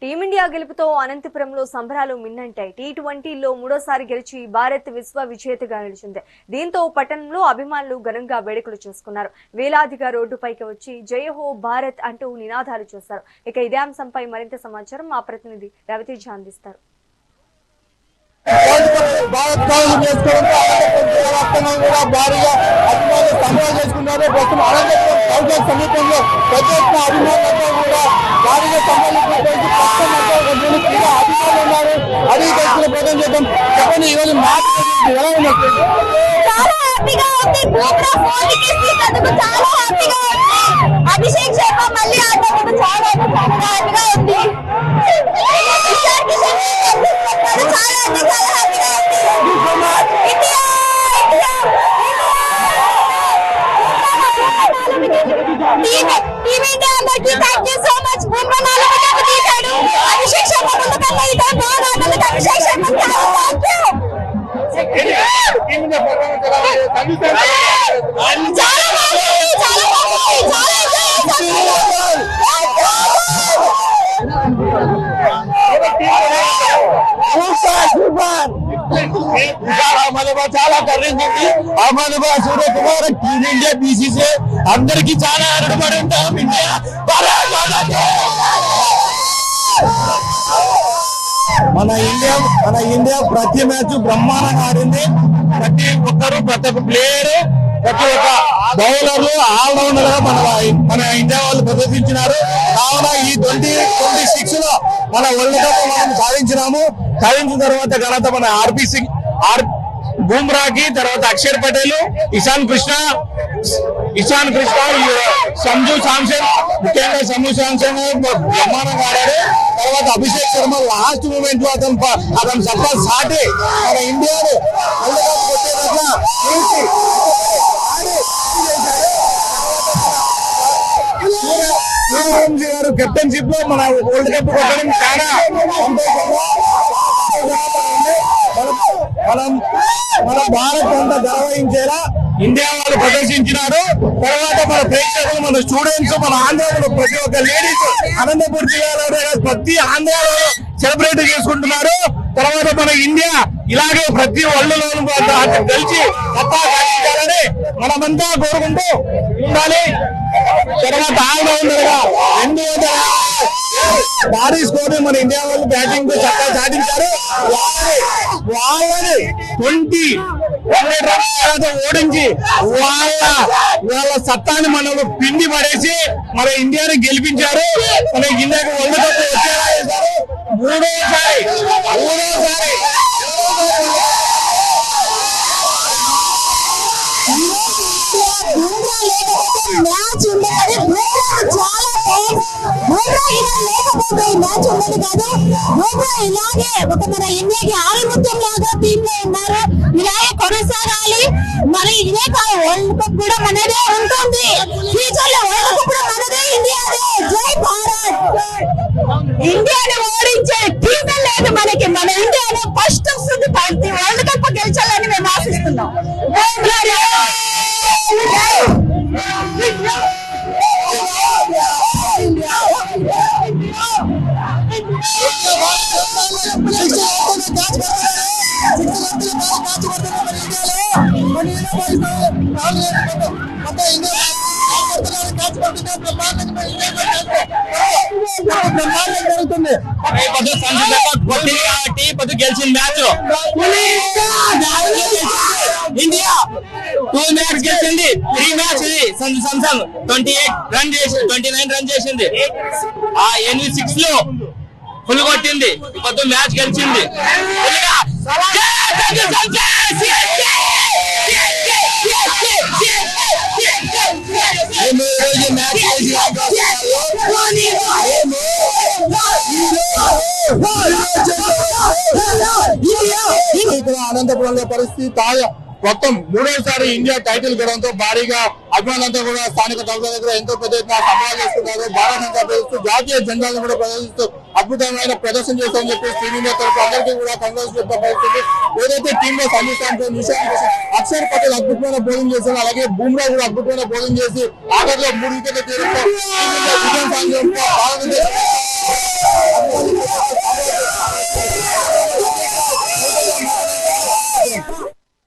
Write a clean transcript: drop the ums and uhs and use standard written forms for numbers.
Team India గెలుపుతో అనంతపురంలో సంబరాలు మిన్నంటాయి. టీ20లో మూడోసారి గెలిచి భారత్ విశ్వ విజేతగా నిలిచింది. దీంతో పట్టణంలో అభిమానులు ఘనంగా వేడుకలు చేసుకున్నారు. వేలాదిగా రోడ్డుపైకి వచ్చి జయ హో భారత్ అంటూ నినాదాలు చేశారు. ఇక ఇదే అంశంపై మరింత సమాచారం మా ప్రతినిధి రవితేజ అందిస్తారు. భారీగా అభిమానులు సంబరాలు చేసుకున్నారు. ప్రస్తుతం అనంతపురం సమీపంలో పెద్ద ఎత్తున అభిమానులంతా కూడా భారీగా సంబరాలు అభిమానులు ఉన్నారు. అది తెలుసుకునే ప్రయత్నం చేద్దాం. చెప్పండి, ఈరోజు మ్యాచ్ ఎలా ఉన్నట్టు? చాలా హ్యాపీగా ఉంది. చాలా హ్యాపీగా ఉంది. అభిషేక్ శర్మ మళ్ళీ ఆడటం చాలా హ్యాపీగా ఉంది. అభిషేక్ శర్మ చాలా కర్రించింది. అహ్మదాబాద్ సూర్యకుమార్ టీమిండియా బీసీసీ అందరికి చాలా ఆనందపడి ఉంటాం. మన ఇండియా ప్రతి మ్యాచ్ బ్రహ్మాండంగా ఆడింది. ప్రతి ఒక్కరు, ప్రతి ఒక్క ప్లేయర్, ప్రతి ఒక్క బౌలర్లు ఆల్రౌండర్ గా మన ఇండియా వాళ్ళు ప్రదర్శించినారు. కావున ఈ 2026 లో మన వరల్డ్ కప్ మనం సాధించిన తర్వాత ఘనత మన బుమ్రాకి, తర్వాత అక్షర్ పటేల్, ఇషాన్ కృష్ణ, సంజు శాంసన్, ముఖ్యంగా సంజు శాంసన్ బ్రహ్మాండంగా ఆడారు. తర్వాత అభిషేక్ శర్మ లాస్ట్ మూమెంట్ లో అతను సత్తా సాటి మన ఇండియాను సూర్యవంశీ గారు కెప్టెన్షిప్ లో మన వరల్డ్ కప్ కొట్టడం చాలా మన భారత్ అంతా గర్వహించేలా ఇండియా వాళ్ళు ప్రదర్శించినారు. తర్వాత మన ప్రేక్షకులు, మన స్టూడెంట్స్, మన ఆంధ్రలో ప్రతి ఒక్క లేడీస్ అనంతపురం జిల్లాలో ప్రతి ఆంధ్రలో సెలబ్రేట్ చేసుకుంటున్నారు. తర్వాత మన ఇండియా ఇలాగే ప్రతి వరల్డ్లోనూ గెలిచి సత్తా సాధించాలని మనమంతా కోరుకుంటూ ఉండాలి. తర్వాత ఆల్రౌండర్గా 200 భారీ స్కోర్ మన ఇండియా వాళ్ళు బ్యాటింగ్ సత్తా సాధించారు. వాళ్ళని 100 రన్స్ ఓడించి వాళ్ళ సత్తాన్ని మనలో పిండి పడేసి మన ఇండియాని గెలిపించారు. మన ఇండియాకి వరల్డ్ కప్ వచ్చేలా చేశారు. మూడోసారి మ్యాచ్ ఉండేది. లేకపోతే మ్యాచ్ ఉండేది కాదు. ఇలాగే ఒక మన ఇండియాకి ఆధిపత్యం లాగా టీమ్ లో ఉన్నారు. ఇలాగే కొనసాగాలి. మరి ఇదే కాదు, వరల్డ్ కప్ కూడా మనదే ఉంటుంది. ఫ్యూచర్ లో వరల్డ్ కప్ కూడా మనదే, ఇండియాదే. జై భారత్. ఇండియాని ఓడించే టీమ్ లేదు మనకి. మన ఇండియాలో ఫస్ట్ వస్తుంది. వరల్డ్ కప్ గెలిచాలని మేము ఆశిస్తున్నాం. జరుగుతుంది. గెలిచిన మ్యాచ్ ఇండియా 2 మ్యాచ్ గెలిచింది. 3 మ్యాచ్ సంసన్ 29 రన్ చేసింది. 6 లో ఫుల్ కొట్టింది. కొత్త మ్యాచ్ గెలిచింది. అనంతపురంలో పరిస్థితి తాజా మొత్తం మూడోసారి ఇండియా టైటిల్ గెలవడంతో భారీగా అభిమానులంతా కూడా స్థానిక తరగతుల దగ్గర ఎంతో పెద్ద ఎత్తున సంబరాలు చేస్తున్నారు. భారతంగా ప్రదర్శిస్తూ జాతీయ జెండాలను కూడా ప్రదర్శిస్తూ అద్భుతమైన ప్రదర్శన చేస్తామని చెప్పి టీమిండియా తరఫు అందరికీ కూడా కంగ్రాట్స్ చెప్పే పరిస్థితి. ఏదైతే టీమ్ లో సంజు శాంసన్, అక్షర్ పటేల్ అద్భుతమైన బౌలింగ్ చేశారు. అలాగే బుమ్రా కూడా అద్భుతమైన బౌలింగ్ చేసి ఆఖరిలో 3 వికెట్ల తీరుతో విజయం సాధించడంతో భారతదేశం